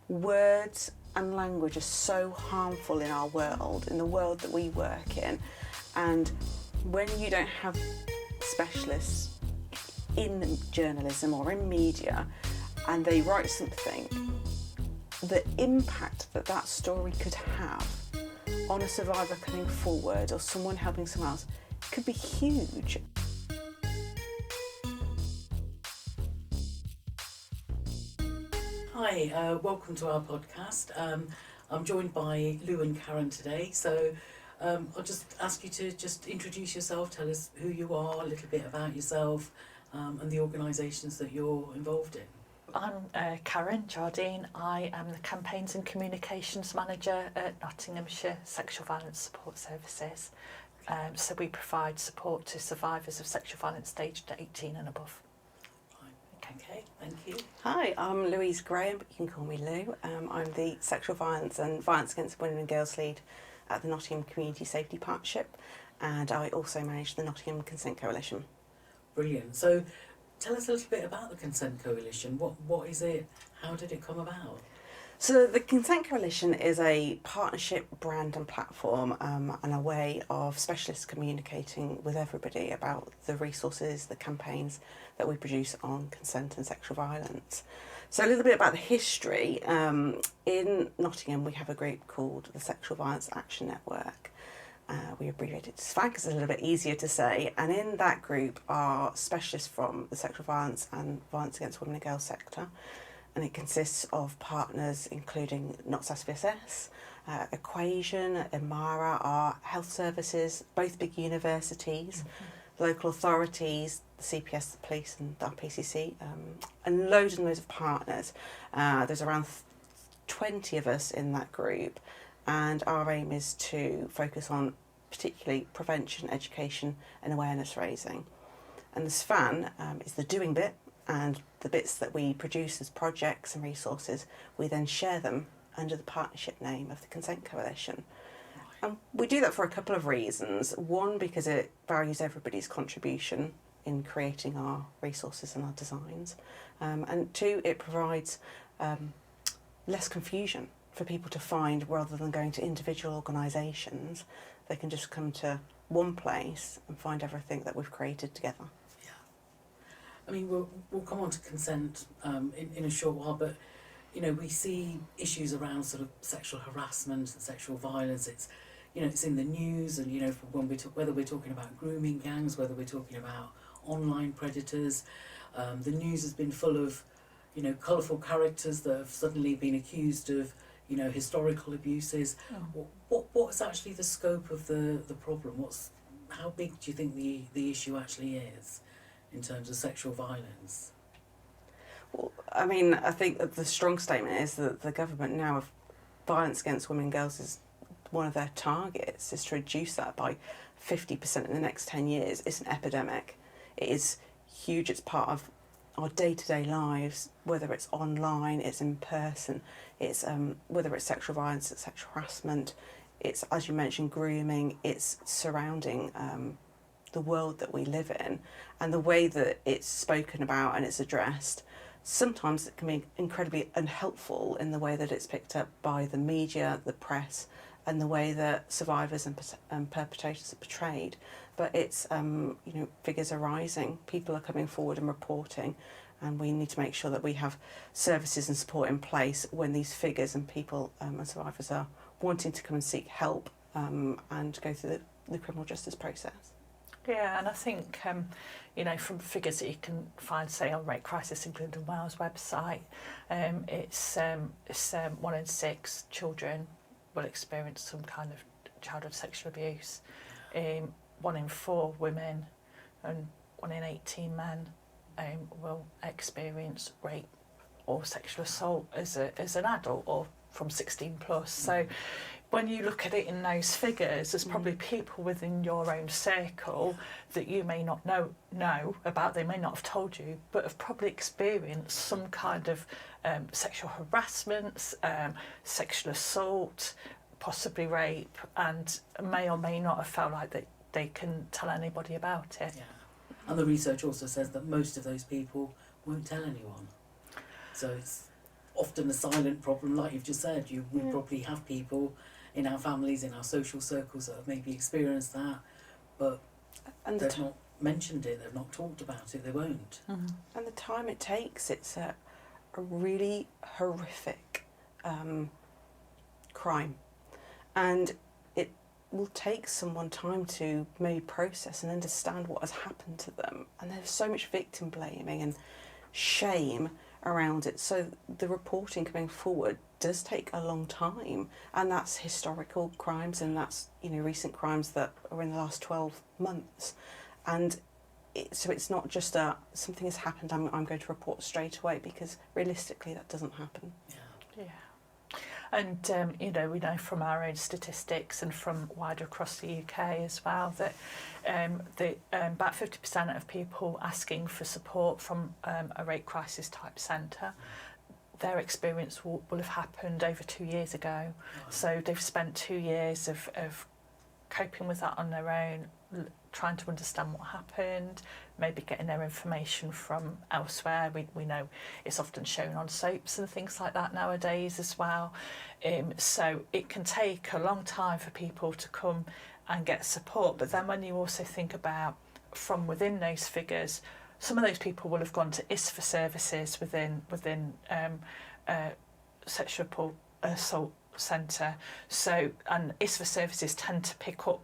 words and language are so harmful in our world, in the world that we work in, and when you don't have specialists in journalism or in media and they write something, the impact that that story could have on a survivor coming forward or someone helping someone else could be huge. Hi, welcome to our podcast. I'm joined by Lou and Karen today, so I'll just ask you to just introduce yourself, tell us who you are, a little bit about yourself, and the organisations that you're involved in. I'm Karen Jardine. I am the Campaigns and Communications Manager at Nottinghamshire Sexual Violence Support Services. So we provide support to survivors of sexual violence aged 18 and above. Okay, thank you. Hi, I'm Louise Graham, but you can call me Lou. I'm the Sexual Violence and Violence Against Women and Girls Lead at the Nottingham Community Safety Partnership, and I also manage the Nottingham Consent Coalition. Brilliant. So tell us a little bit about the Consent Coalition. What is it? How did it come about? So the Consent Coalition is a partnership brand and platform and a way of specialists communicating with everybody about the resources, the campaigns that we produce on consent and sexual violence. So a little bit about the history. In Nottingham we have a group called the Sexual Violence Action Network. We abbreviate it to SVAG because it's a little bit easier to say, and in that group are specialists from the sexual violence and violence against women and girls sector, and it consists of partners including NOTS-SVSS, Equation, Imara, our health services, both big universities, local authorities, the CPS, the police and the RPCC, and loads of partners. There's around 20 of us in that group, and our aim is to focus on particularly prevention, education and awareness raising. And the SVAN is the doing bit, and the bits that we produce as projects and resources, we then share them under the partnership name of the Consent Coalition. And we do that for a couple of reasons. One, because it values everybody's contribution in creating our resources and our designs. And two, it provides less confusion for people to find, rather than going to individual organisations. They can just come to one place and find everything that we've created together. I mean, we'll come on to consent in a short while, but you know, we see issues around sort of sexual harassment and sexual violence. It's, you know, it's in the news, and you know, when whether we're talking about grooming gangs, whether we're talking about online predators, the news has been full of, you know, colourful characters that have suddenly been accused of, you know, historical abuses. What's actually the scope of the problem? How big do you think the issue actually is in terms of sexual violence? Well, I mean, I think that the strong statement is that the government now of violence against women and girls is one of their targets is to reduce that by 50% in the next 10 years. It's an epidemic. It is huge. It's part of our day-to-day lives, whether it's online, it's in person, it's whether it's sexual violence, it's sexual harassment, it's, as you mentioned, grooming, it's surrounding the world that we live in, and the way that it's spoken about and it's addressed. Sometimes it can be incredibly unhelpful in the way that it's picked up by the media, the press, and the way that survivors and perpetrators are portrayed. But it's, you know, figures are rising, people are coming forward and reporting, and we need to make sure that we have services and support in place when these figures and people and survivors are wanting to come and seek help and go through the criminal justice process. Yeah, and I think, you know, from figures that you can find, say, on Rape Crisis England and Wales website, it's 1 in 6 children will experience some kind of childhood sexual abuse. 1 in 4 women and 1 in 18 men will experience rape or sexual assault as an adult or from 16 plus. So when you look at it in those figures, there's probably people within your own circle that you may not know about, they may not have told you, but have probably experienced some kind of sexual harassment, sexual assault, possibly rape, and may or may not have felt like they can tell anybody about it. Yeah. And the research also says that most of those people won't tell anyone. So it's often a silent problem, like you've just said. We Yeah. probably have people in our families, in our social circles that have maybe experienced that, but And they've not mentioned it, they've not talked about it, they won't. and the time it takes, it's a really horrific crime, and it will take someone time to maybe process and understand what has happened to them. And there's so much victim blaming and shame around it, so the reporting coming forward does take a long time, and that's historical crimes, and that's, you know, recent crimes that are in the last 12 months. And so it's not just something has happened, I'm going to report straight away, because realistically that doesn't happen. Yeah. Yeah. And, you know, we know from our own statistics and from wider across the UK as well that about 50% of people asking for support from a rape crisis type centre, their experience will have happened over 2 years ago. So they've spent 2 years of coping with that on their own, trying to understand what happened, maybe getting their information from elsewhere. We know it's often shown on soaps and things like that nowadays as well. So it can take a long time for people to come and get support. But then when you also think about from within those figures, some of those people will have gone to ISFA services within sexual assault centre. So, and ISFA services tend to pick up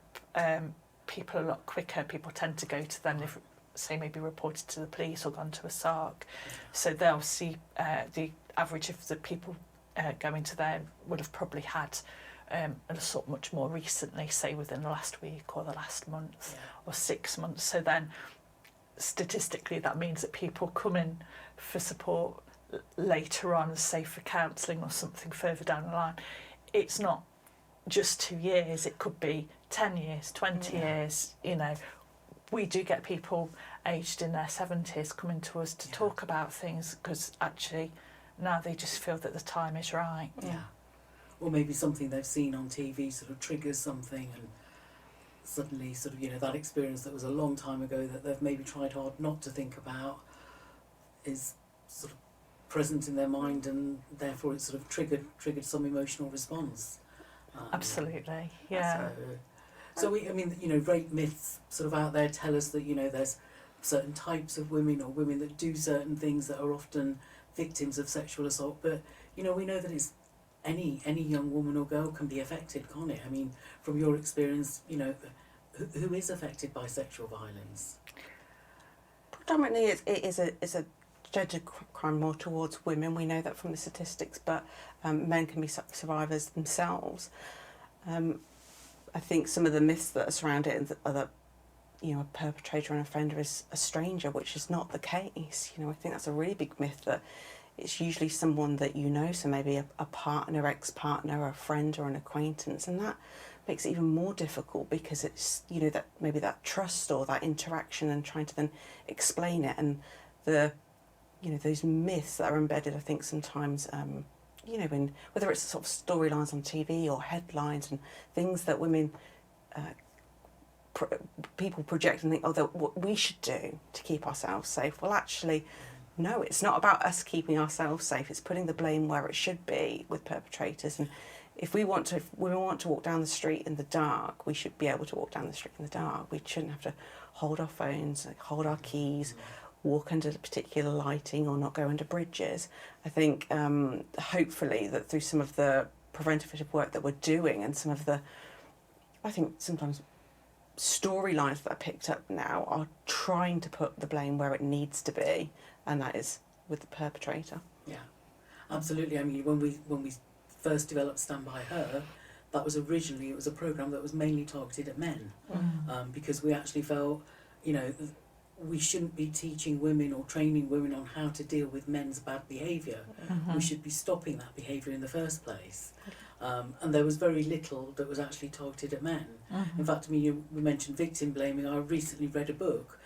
people a lot quicker. People tend to go to them if, say, maybe reported to the police or gone to a SARC. So they'll see the average of the people going to there would have probably had an assault much more recently, say within the last week or the last month or 6 months. So then statistically that means that people come in for support later on, say for counselling or something further down the line. It's not just 2 years, it could be 10 years, 20 years, you know. We do get people aged in their 70s coming to us to talk about things because actually now they just feel that the time is right. Yeah. Or maybe something they've seen on TV sort of triggers something, and suddenly sort of, you know, that experience that was a long time ago that they've maybe tried hard not to think about is sort of present in their mind, and therefore it's sort of triggered some emotional response. Absolutely, yeah. So I mean, you know, rape myths sort of out there tell us that, you know, there's certain types of women or women that do certain things that are often victims of sexual assault, but, you know, we know that it's any young woman or girl can be affected, can't it? I mean, from your experience, you know, who is affected by sexual violence? Predominantly it is a gender crime more towards women. We know that from the statistics, but men can be survivors themselves. I think some of the myths that are surround it are that, you know, a perpetrator and offender is a stranger, which is not the case. You know, I think that's a really big myth, that it's usually someone that you know, so maybe a partner, ex-partner, a friend or an acquaintance, and that makes it even more difficult because it's, you know, that maybe that trust or that interaction and trying to then explain it, and the, you know, those myths that are embedded, I think sometimes, you know, in whether it's sort of storylines on TV or headlines and things that women, people project and think, oh, that what we should do to keep ourselves safe. Well, actually, no, it's not about us keeping ourselves safe. It's putting the blame where it should be with perpetrators. And if women want to walk down the street in the dark, we should be able to walk down the street in the dark. We shouldn't have to hold our phones, hold our keys, walk under particular lighting, or not go under bridges. I think hopefully that through some of the preventative work that we're doing and some of the, I think sometimes storylines that are picked up now are trying to put the blame where it needs to be, and that is with the perpetrator. Yeah, absolutely. I mean, when we first developed Stand By Her, that was originally, it was a programme that was mainly targeted at men, because we actually felt, you know, we shouldn't be teaching women or training women on how to deal with men's bad behaviour. We should be stopping that behaviour in the first place. And there was very little that was actually targeted at men. In fact, I mean, we mentioned victim blaming. I recently read a book,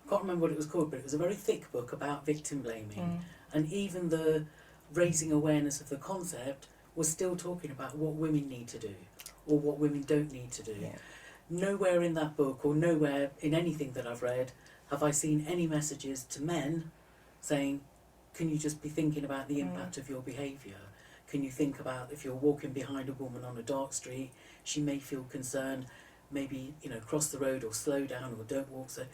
I can't remember what it was called, but it was a very thick book about victim blaming. And even the raising awareness of the concept was still talking about what women need to do or what women don't need to do. Yeah. Nowhere in that book or nowhere in anything that I've read have I seen any messages to men saying, can you just be thinking about the impact of your behaviour? Can you think about if you're walking behind a woman on a dark street, she may feel concerned, maybe, you know, cross the road or slow down or don't walk. So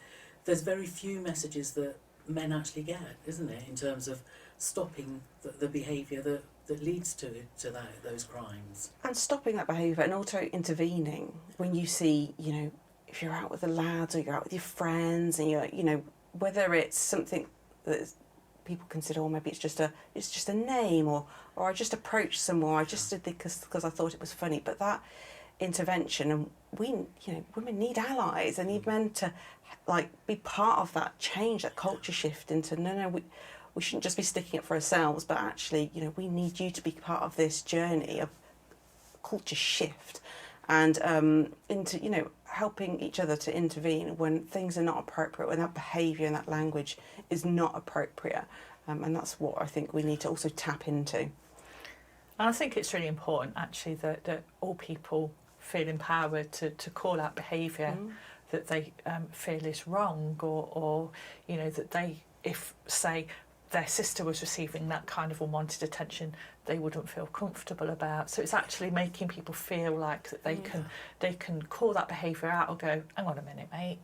there's very few messages that men actually get, isn't it, in terms of stopping the behaviour that leads to those crimes. And stopping that behaviour and also intervening when you see, you know, if you're out with the lads or you're out with your friends and you're, you know, whether it's something that people consider, or maybe it's just a name, or I just approached someone, I just did this because I thought it was funny. But that intervention, and we, you know, women need allies and need men to like be part of that change, that culture shift into we shouldn't just be sticking it for ourselves, but actually, you know, we need you to be part of this journey of culture shift, and into, you know, helping each other to intervene when things are not appropriate, when that behaviour and that language is not appropriate, and that's what I think we need to also tap into. And I think it's really important actually that all people feel empowered to call out behaviour that they feel is wrong, or you know, that they, if say their sister was receiving that kind of unwanted attention, they wouldn't feel comfortable about. So it's actually making people feel like that they can call that behaviour out, or go, hang on a minute, mate,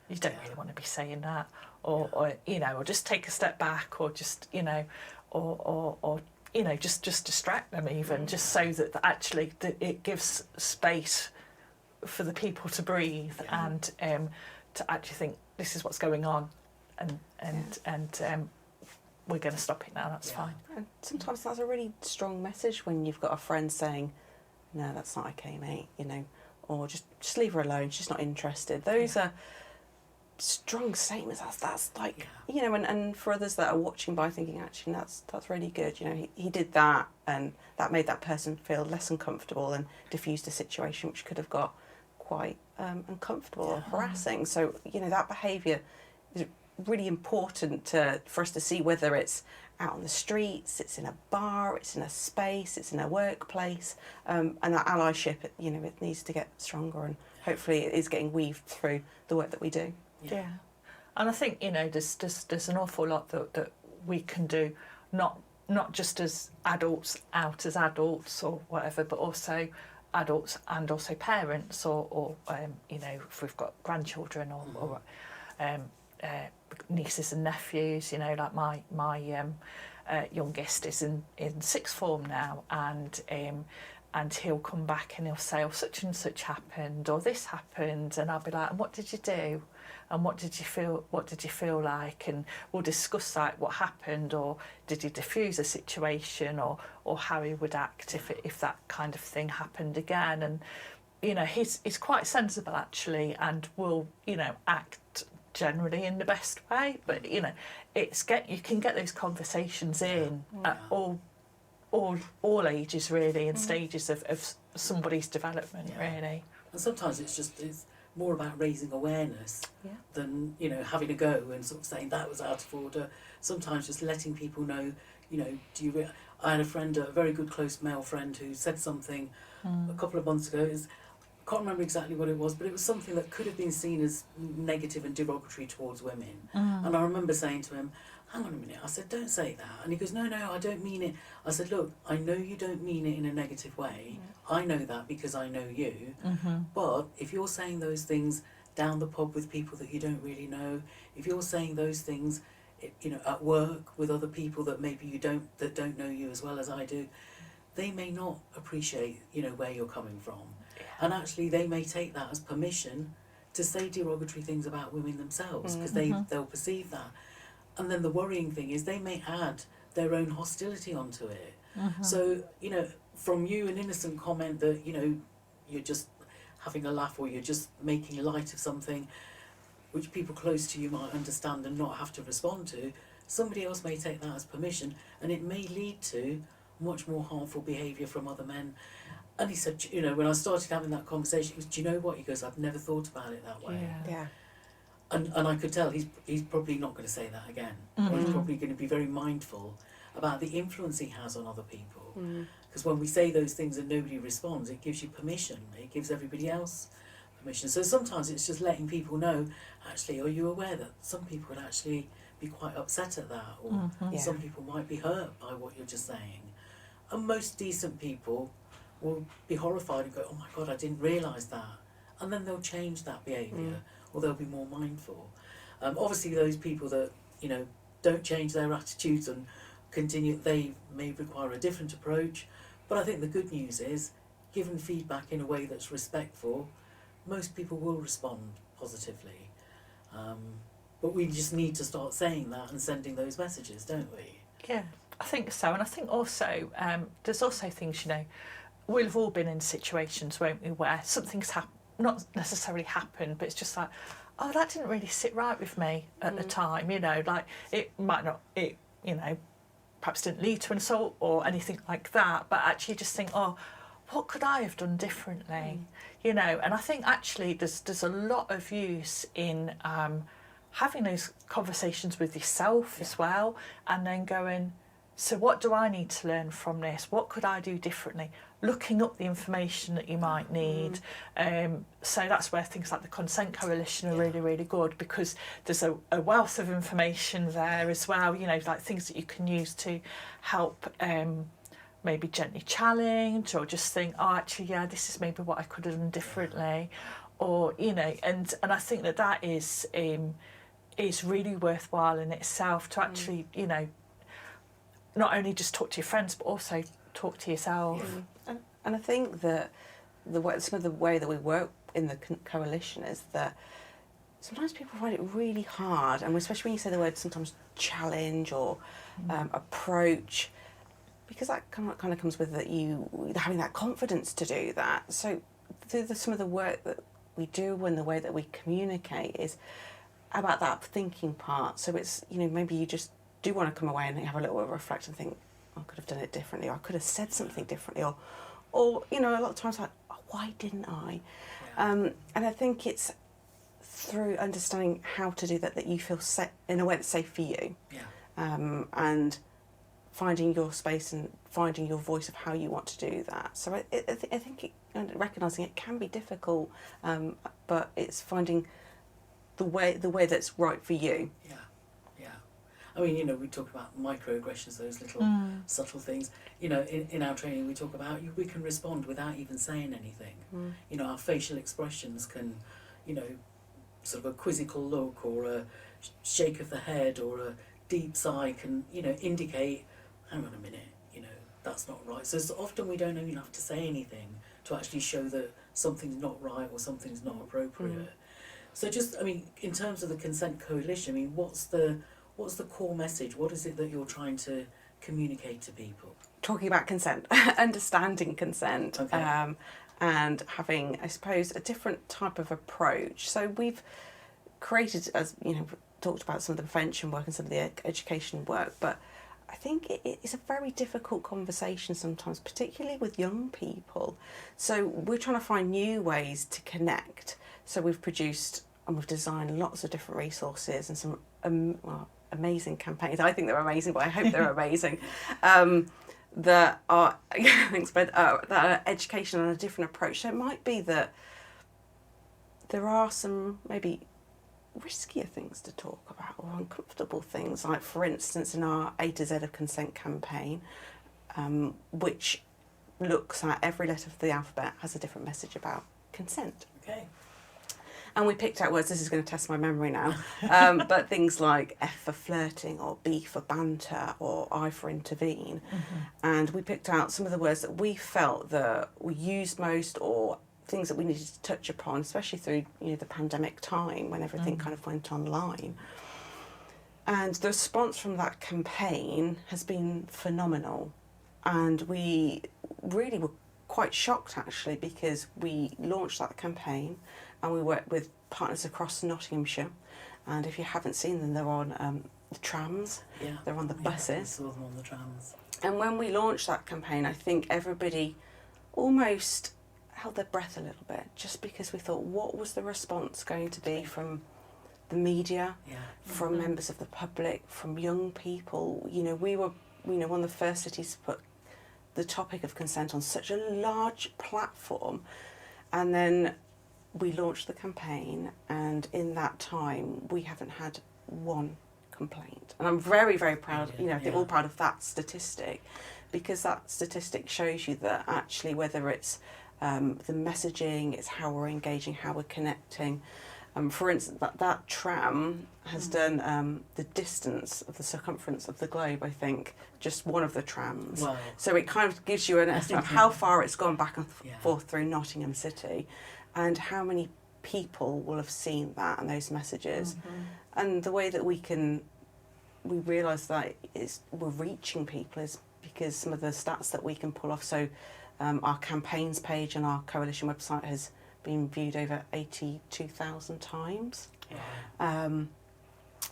you don't really want to be saying that, or you know, or just take a step back, or just, you know, or you know, just distract them even, just so that actually it gives space for the people to breathe and to actually think, this is what's going on, and we're going to stop it now, that's fine. And sometimes that's a really strong message when you've got a friend saying, no, that's not okay, mate, you know, or just leave her alone, she's not interested. Those are strong statements. That's like, you know, and for others that are watching by thinking, actually, that's really good, you know, he did that, and that made that person feel less uncomfortable and diffused a situation which could have got quite uncomfortable or harassing. So, you know, that behaviour is really important for us to see, whether it's out on the streets, it's in a bar, it's in a space, it's in a workplace, and that allyship, you know, it needs to get stronger, and hopefully it is getting weaved through the work that we do. Yeah. And I think, you know, there's an awful lot that we can do, not just as adults out as adults or whatever, but also adults and also parents, or you know, if we've got grandchildren or nieces and nephews, you know, like my youngest is in sixth form now, and he'll come back and he'll say, oh, such and such happened, or this happened, and I'll be like, and what did you do? And what did you feel like? And we'll discuss like what happened, or did he diffuse a situation, or how he would act if that kind of thing happened again. And you know, he's quite sensible actually, and will, you know, act generally in the best way. But you know, you can get those conversations in at all ages really, and stages of somebody's development really. And sometimes it's more about raising awareness than, you know, having a go and sort of saying that was out of order. Sometimes just letting people know, you know, I had a friend, a very good close male friend, who said something a couple of months ago. I can't remember exactly what it was, but it was something that could have been seen as negative and derogatory towards women. And I remember saying to him, hang on a minute, I said, don't say that. And he goes, no, I don't mean it. I said, look, I know you don't mean it in a negative way. I know that because I know you. But if you're saying those things down the pub with people that you don't really know, if you're saying those things, you know, at work with other people that maybe you don't know you as well as I do, they may not appreciate, you know, where you're coming from. And actually they may take that as permission to say derogatory things about women themselves, because they'll perceive that. And then the worrying thing is they may add their own hostility onto it. So, you know, from you, an innocent comment that, you know, you're just having a laugh, or you're just making light of something which people close to you might understand and not have to respond to, somebody else may take that as permission, and it may lead to much more harmful behaviour from other men. And he said, you know, when I started having that conversation, he goes, do you know what? He goes, I've never thought about it that way. Yeah. And I could tell he's probably not going to say that again. Or he's probably going to be very mindful about the influence he has on other people. Because when we say those things and nobody responds, it gives you permission. It gives everybody else permission. So sometimes it's just letting people know, actually, are you aware that some people would actually be quite upset at that, or Mhm. Yeah. some people might be hurt by what you're just saying. And most decent people will be horrified and go, oh my God, I didn't realise that. And then they'll change that behaviour, or they'll be more mindful. Obviously, those people that, you know, don't change their attitudes and continue, they may require a different approach. But I think the good news is, given feedback in a way that's respectful, most people will respond positively. But we just need to start saying that and sending those messages, don't we? Yeah, I think so. And I think also there's also things, you know, we'll have all been in situations, won't we, where something's not necessarily happened, but it's just like, oh, that didn't really sit right with me at the time, you know, like it might not, it, you know, perhaps didn't lead to an assault or anything like that, but actually just think, oh, what could I have done differently? You know, and I think actually there's a lot of use in having those conversations with yourself as well, and then going, so what do I need to learn from this? What could I do differently? Looking up the information that you might need. So that's where things like the Consent Coalition are really, really good, because there's a wealth of information there as well, you know, like things that you can use to help maybe gently challenge, or just think, oh, actually, yeah, this is maybe what I could have done differently. Or, you know, and I think that is really worthwhile in itself to actually, you know, not only just talk to your friends, but also talk to yourself. And I think that some of the way that we work in the coalition is that sometimes people find it really hard, and especially when you say the word sometimes challenge or approach, because that kind of comes with that you having that confidence to do that. So through some of the work that we do and the way that we communicate is about that thinking part. So it's, you know, maybe you just do want to come away and have a little bit of reflect and think, I could have done it differently, or I could have said something differently, or you know, a lot of times like, oh, why didn't I? And I think it's through understanding how to do that you feel set in a way that's safe for you, and finding your space and finding your voice of how you want to do that. So I think recognising it can be difficult, but it's finding the way that's right for you. I mean, you know, we talk about microaggressions, those little subtle things. You know, in our training we talk about we can respond without even saying anything. You know, our facial expressions can, you know, sort of a quizzical look or a shake of the head or a deep sigh can, you know, indicate, hang on a minute, you know, that's not right. So often we don't even have to say anything to actually show that something's not right or something's not appropriate. So just, I mean, in terms of the Consent Coalition, I mean, what's the core message? What is it that you're trying to communicate to people? Talking about consent, understanding consent, and having, I suppose, a different type of approach. So we've created, as you know, talked about some of the prevention work and some of the education work, but I think it's a very difficult conversation sometimes, particularly with young people. So we're trying to find new ways to connect. So we've produced and we've designed lots of different resources and some amazing campaigns. I think they're amazing, but I hope they're amazing. That are that are education on a different approach. So it might be that there are some maybe riskier things to talk about or uncomfortable things, like for instance in our A to Z of Consent campaign, which looks at every letter of the alphabet has a different message about consent. Okay. And we picked out words, this is going to test my memory now, but things like F for flirting, or B for banter, or I for intervene. And we picked out some of the words that we felt that we used most, or things that we needed to touch upon, especially through, you know, the pandemic time when everything kind of went online. And the response from that campaign has been phenomenal. And we really were quite shocked actually, because we launched that campaign and we worked with partners across Nottinghamshire, and if you haven't seen them, they're on the trams, they're on the buses. I saw them on the trams. And when we launched that campaign, I think everybody almost held their breath a little bit, just because we thought, what was the response going to be from the media, from members of the public, from young people? You know, we were, you know, one of the first cities to put the topic of consent on such a large platform, and then we launched the campaign, and in that time we haven't had one complaint. And I'm very, very proud, Yeah, I think we're all proud of that statistic, because that statistic shows you that actually whether it's the messaging, it's how we're engaging, how we're connecting. For instance, that tram has done the distance of the circumference of the globe, I think, just one of the trams. Wow. So it kind of gives you an estimate of how far it's gone back and Yeah. forth through Nottingham City, and how many people will have seen that and those messages. And the way that we realise that we're reaching people is because some of the stats that we can pull off. So our campaigns page on our coalition website has been viewed over 82,000 times. Yeah.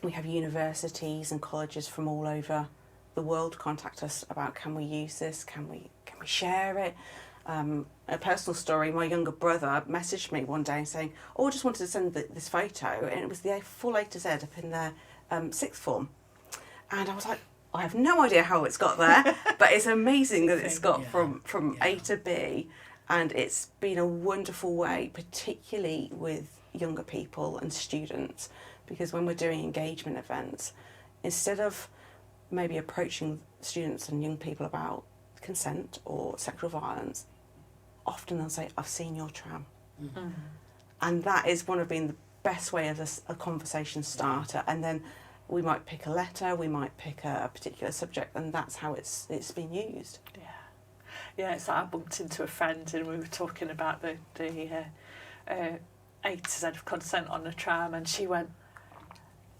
We have universities and colleges from all over the world contact us about, can we use this, can we share it. A personal story, my younger brother messaged me one day saying, I just wanted to send this photo, and it was the full A to Z up in their sixth form. And I was like, I have no idea how it's got there, but it's amazing that it's got from A to B, and it's been a wonderful way, particularly with younger people and students, because when we're doing engagement events, instead of maybe approaching students and young people about consent or sexual violence, often they'll say, I've seen your tram. And that is one of being the best way as a conversation starter. And then we might pick a letter, we might pick a particular subject, and that's how it's been used. Yeah, it's like I bumped into a friend and we were talking about the A to Z of consent on the tram, and she went,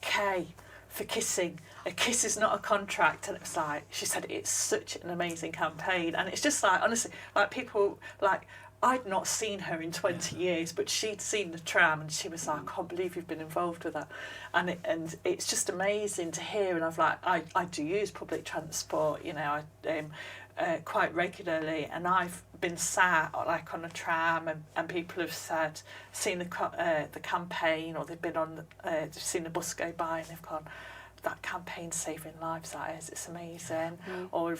K for kissing. A kiss is not a contract. And it was like, she said, it's such an amazing campaign. And it's just like, honestly, like people, like, I'd not seen her in 20 years, but she'd seen the tram, and she was like, I can't believe you've been involved with that. And it's just amazing to hear. And I've like, I do use public transport, quite regularly, and I've been sat like on a tram, and people have said, seen the campaign, or they've been on, they've seen the bus go by, and they've gone, that campaign's saving lives, that is, it's amazing. Or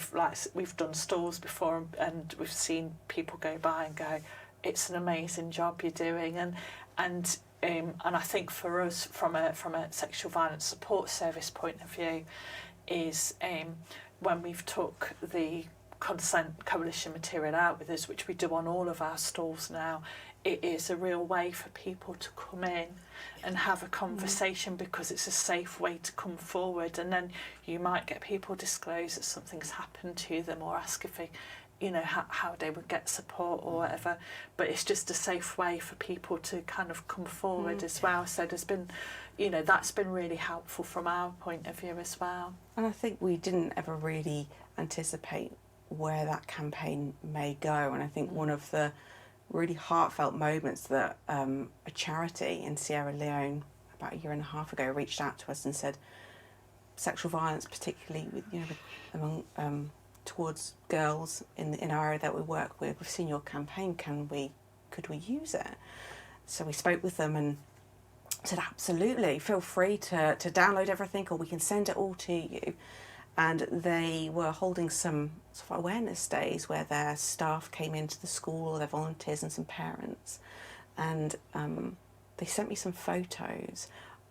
we've done stalls before, and we've seen people go by and go, it's an amazing job you're doing. And I think for us, from a sexual violence support service point of view, is when we've took the consent coalition material out with us, which we do on all of our stalls now, it is a real way for people to come in and have a conversation, because it's a safe way to come forward. And then you might get people disclose that something's happened to them, or ask if they, how they would get support or whatever. But it's just a safe way for people to kind of come forward as well. So there's been, that's been really helpful from our point of view as well. And I think we didn't ever really anticipate where that campaign may go. And I think one of the really heartfelt moments that a charity in Sierra Leone about 1.5 years ago reached out to us and said, sexual violence, particularly among towards girls in our area that we work with, we've seen your campaign, could we use it? So we spoke with them and said, absolutely, feel free to download everything, or we can send it all to you. And they were holding some sort of awareness days where their staff came into the school, their volunteers and some parents. And they sent me some photos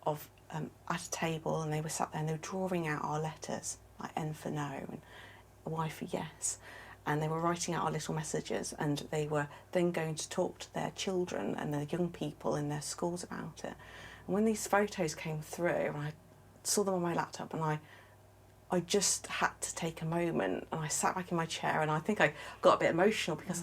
of at a table, and they were sat there and they were drawing out our letters, like N for no and Y for yes. And they were writing out our little messages, and they were then going to talk to their children and the young people in their schools about it. And when these photos came through, and I saw them on my laptop, and I just had to take a moment, and I sat back in my chair, and I think I got a bit emotional, because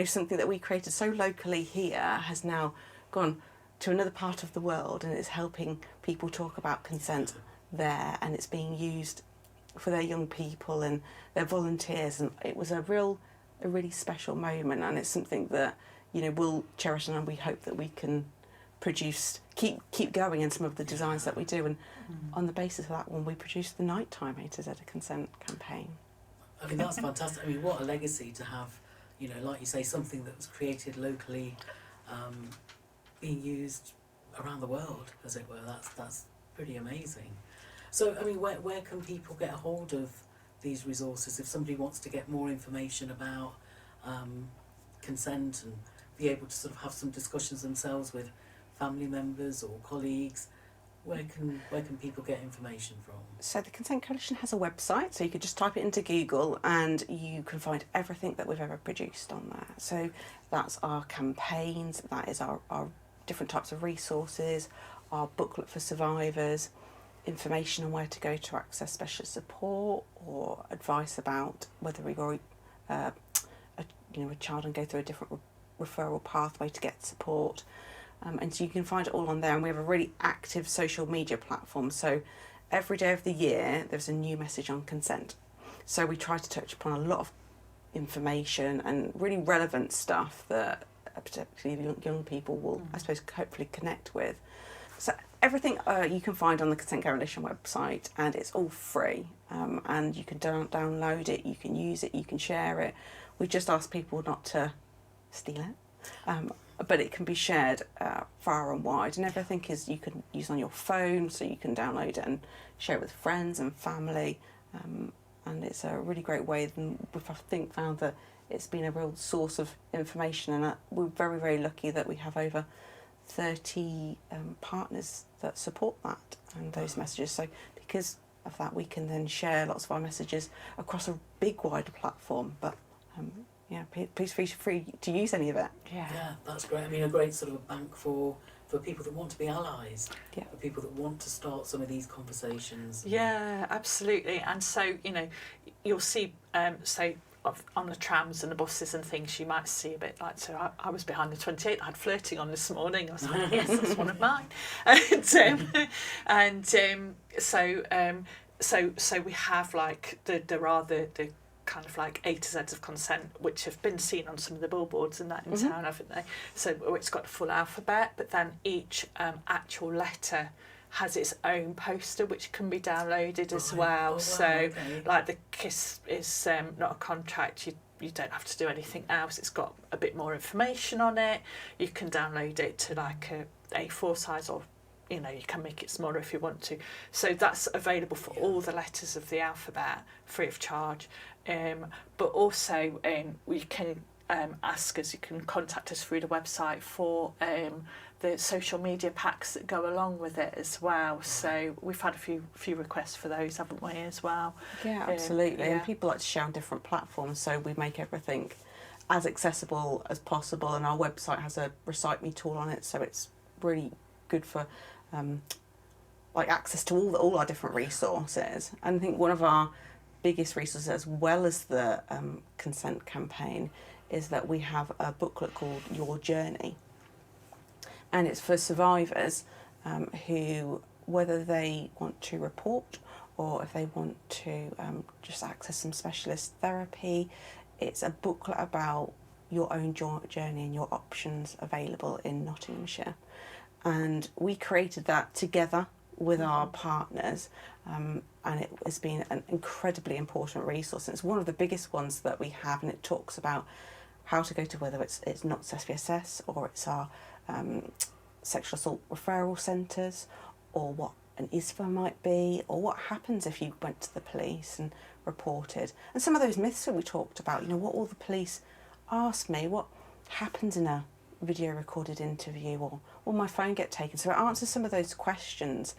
something that we created so locally here has now gone to another part of the world, and it's helping people talk about consent there, and it's being used for their young people and their volunteers. And it was a really special moment, and it's something that we'll cherish, and we hope that we can produce, keep going in some of the designs that we do. And on the basis of that one, we produced the nighttime A to Z consent campaign. I mean, that's fantastic. I mean, what a legacy to have, like you say, something that was created locally, being used around the world, as it were. That's pretty amazing. So, I mean, where can people get a hold of these resources if somebody wants to get more information about consent and be able to sort of have some discussions themselves with family members or colleagues? Where can people get information from? So the Consent Coalition has a website, so you could just type it into Google and you can find everything that we've ever produced on there. So that's our campaigns, that is our different types of resources, our booklet for survivors, information on where to go to access specialist support, or advice about whether we've already a child and go through a different referral pathway to get support. And so you can find it all on there, and we have a really active social media platform. So every day of the year there's a new message on consent. So we try to touch upon a lot of information and really relevant stuff that particularly young people will, I suppose, hopefully connect with. So everything you can find on the Consent Coalition website, and it's all free, and you can download it, you can use it, you can share it. We just ask people not to steal it. But it can be shared far and wide, and everything is you can use on your phone, so you can download it and share it with friends and family, and it's a really great way. And we've, I think, found that it's been a real source of information, and we're very, very lucky that we have over 30 partners that support that and those messages. So because of that, we can then share lots of our messages across a big, wider platform. But please feel free to use any of it. Yeah, that's great. I mean, a great sort of a bank for people that want to be allies, for people that want to start some of these conversations. Yeah, absolutely. And so, you'll see, say, on the trams and the buses and things, you might see a bit like, so I was behind the 28, I had flirting on this morning. I was like, yes, that's one of mine. So we have like, there are the kind of like A to Zs of consent, which have been seen on some of the billboards and that in town, haven't they? So it's got the full alphabet, but then each actual letter has its own poster which can be downloaded as well. Wow, So okay. like the KISS is not a contract, you don't have to do anything else. It's got a bit more information on it. You can download it to like a A4 size, or you can make it smaller if you want to. So that's available for all the letters of the alphabet, free of charge. But also we can ask us, you can contact us through the website for the social media packs that go along with it as well. So we've had a few requests for those, haven't we, as well? Yeah, absolutely. And people like to share on different platforms, so we make everything as accessible as possible, and our website has a Recite Me tool on it, so it's really good for access to all our different resources. And I think one of our biggest resources, as well as the consent campaign, is that we have a booklet called Your Journey, and it's for survivors who, whether they want to report or if they want to just access some specialist therapy, it's a booklet about your own journey and your options available in Nottinghamshire. And we created that together with our partners, and it has been an incredibly important resource. And it's one of the biggest ones that we have, and it talks about how to go to, whether it's not SVSS or it's our sexual assault referral centres, or what an ISFA might be, or what happens if you went to the police and reported. And some of those myths that we talked about, what will the police ask me, what happens in a video recorded interview, or will my phone get taken? So it answers some of those questions.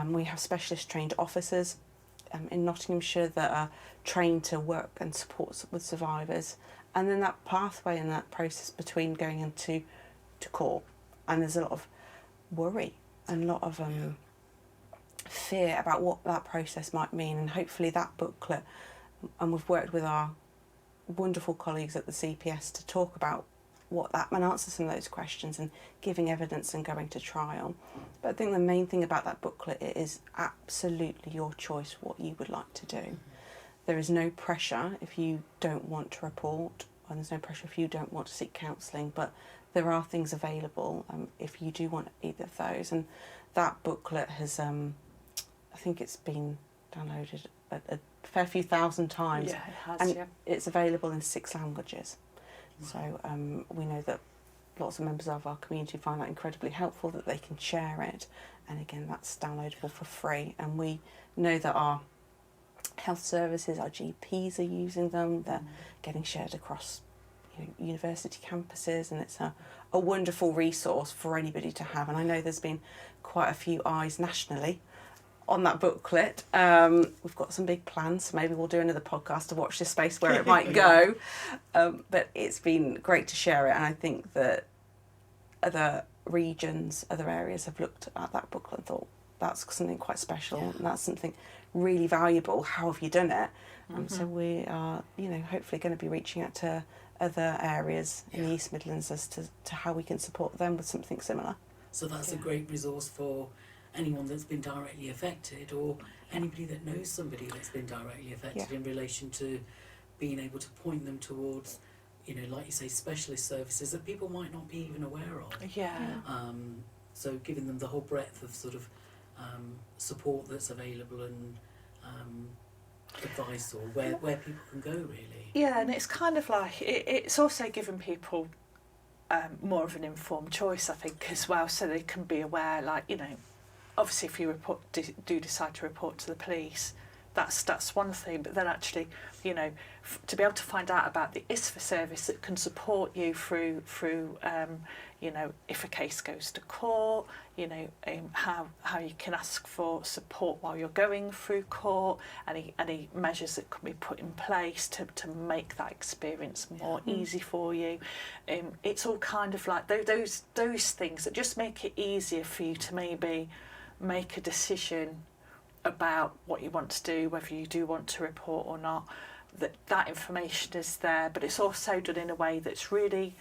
We have specialist trained officers in Nottinghamshire that are trained to work and support with survivors, and then that pathway and that process between going into court. And there's a lot of worry and a lot of fear about what that process might mean, and hopefully that booklet, and we've worked with our wonderful colleagues at the CPS to talk about what that, and answer some of those questions and giving evidence and going to trial. But I think the main thing about that booklet, it is absolutely your choice what you would like to do. There is no pressure if you don't want to report, and there's no pressure if you don't want to seek counselling, but there are things available if you do want either of those. And that booklet has, I think it's been downloaded a fair few thousand times. Yeah, it has, and yeah. it's available in 6 languages. So we know that lots of members of our community find that incredibly helpful, that they can share it. And again, that's downloadable for free. And we know that our health services, our GPs are using them. They're getting shared across university campuses, and it's a wonderful resource for anybody to have. And I know there's been quite a few eyes nationally on that booklet. We've got some big plans, so maybe we'll do another podcast to watch this space where it might go. But it's been great to share it, and I think that other regions, other areas have looked at that booklet and thought, that's something quite special, and that's something really valuable. How have you done it? So we are, hopefully going to be reaching out to other areas in the East Midlands as to how we can support them with something similar. So that's a great resource for anyone that's been directly affected, or anybody that knows somebody that's been directly affected, in relation to being able to point them towards, like you say, specialist services that people might not be even aware of. So giving them the whole breadth of sort of support that's available, and advice, or where people can go, really. Yeah, and it's kind of like, it's also giving people more of an informed choice, I think, as well, so they can be aware, like, obviously if you do decide to report to the police, that's one thing, but then actually, to be able to find out about the ISFA service that can support you through if a case goes to court, how you can ask for support while you're going through court, any measures that can be put in place to make that experience more easy for you. It's all kind of like those things that just make it easier for you to maybe make a decision about what you want to do, whether you do want to report or not. That information is there, but it's also done in a way that's really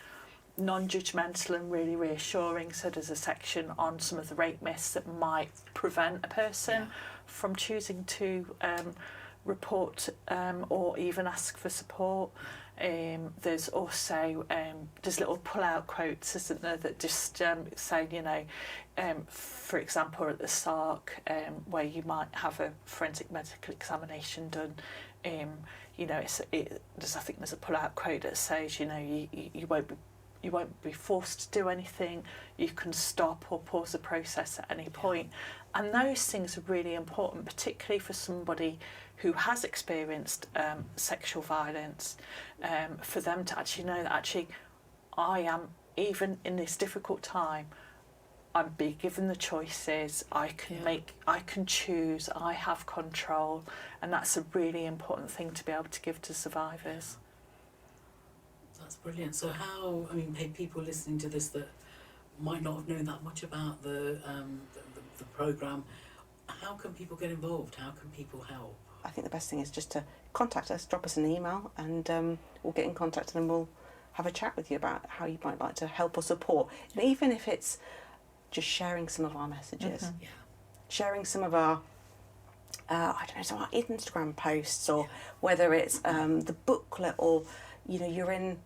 non-judgmental and really reassuring. So there's a section on some of the rape myths that might prevent a person from choosing to report or even ask for support. There's also there's little pull-out quotes, isn't there, that just say, for example, at the SARC, where you might have a forensic medical examination done, there's I think there's a pull-out quote that says, you won't be forced to do anything. You can stop or pause the process at any point. And those things are really important, particularly for somebody who has experienced sexual violence, for them to actually know that actually I am, even in this difficult time, I'm being given the choices, I can choose, I have control, and that's a really important thing to be able to give to survivors. That's brilliant. So people listening to this that might not have known that much about the programme, how can people get involved? How can people help? I think the best thing is just to contact us, drop us an email, and we'll get in contact and we'll have a chat with you about how you might like to help or support. And even if it's just sharing some of our messages, sharing some of our, some of our Instagram posts, or whether it's the booklet, or you're in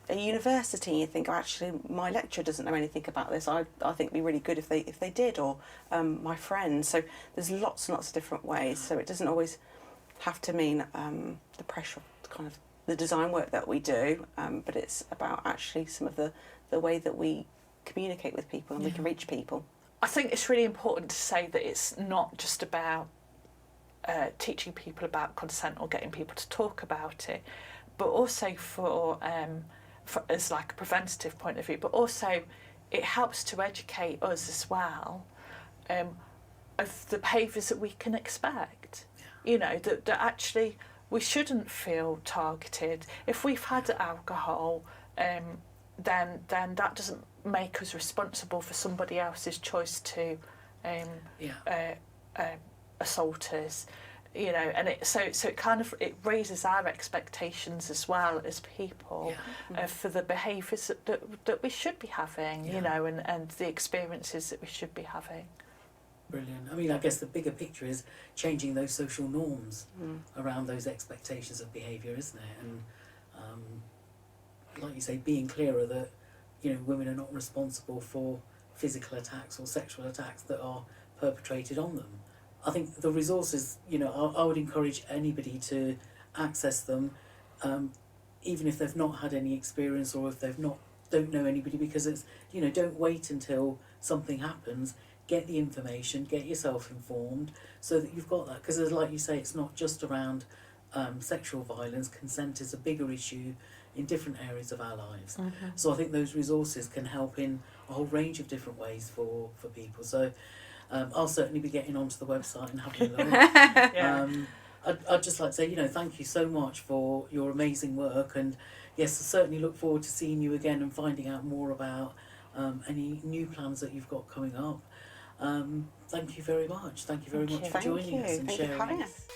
a university and you think, actually my lecturer doesn't know anything about this. I think it'd be really good if they did, or my friends. So there's lots and lots of different ways. So it doesn't always have to mean the pressure of kind of the design work that we do, but it's about actually some of the way that we communicate with people and we can reach people. I think it's really important to say that it's not just about teaching people about consent or getting people to talk about it, but also for as like a preventative point of view, but also it helps to educate us as well of the behaviours that we can expect. That actually we shouldn't feel targeted. If we've had alcohol, then that doesn't make us responsible for somebody else's choice to assault us. And so it kind of raises our expectations as well as people for the behaviours that we should be having, and the experiences that we should be having. Brilliant. I guess the bigger picture is changing those social norms around those expectations of behaviour, isn't it? And like you say, being clearer that women are not responsible for physical attacks or sexual attacks that are perpetrated on them. I think the resources, I would encourage anybody to access them, even if they've not had any experience, or if don't know anybody, because it's, don't wait until something happens. Get the information, get yourself informed, so that you've got that. Because like you say, it's not just around sexual violence. Consent is a bigger issue, in different areas of our lives. Mm-hmm. So I think those resources can help in a whole range of different ways for people. So I'll certainly be getting onto the website and having a look. Yeah. I'd just like to say, you know, thank you so much for your amazing work, and yes, I certainly look forward to seeing you again and finding out more about any new plans that you've got coming up. Thank you very much. Thank you very Thank much you. for Thank joining you. us and Thank you for sharing. having us.